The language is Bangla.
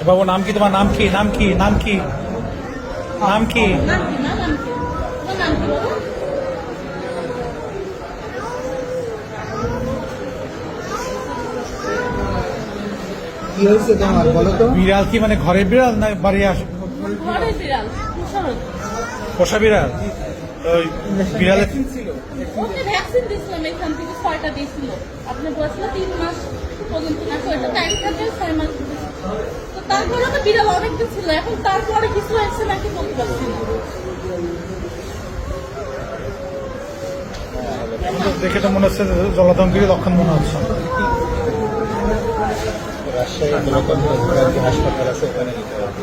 বাবু নাম কি তোমার? নাম কি? নাম কি? নাম কি? নাম কি? কি হয়েছে তোমার বলো তো? বিড়াল কি মানে ঘরের বিড়াল না বাড়ি আসে? ঘরের বিড়াল, পোষা বিড়াল। ওই বিড়ালের ওকে ভ্যাকসিন দিয়েছিলাম, এখান থেকে 6টা দিয়েছিল। আপনি বলছিল 3 মাস পর্যন্ত নাকি ওইটা টাইম থাকে, 6 মাস। তো তারপরে তো বিড়াল অনেকদিন ছিল, এখন তারপরে কিছু হয়েছে নাকি বলতে পারছি না। দেখে তো মনে হচ্ছে জলাতঙ্কের লক্ষণ মনে হচ্ছে। রাজশাহী হাসপাতাল আছে, ওখানে নিতে হবে।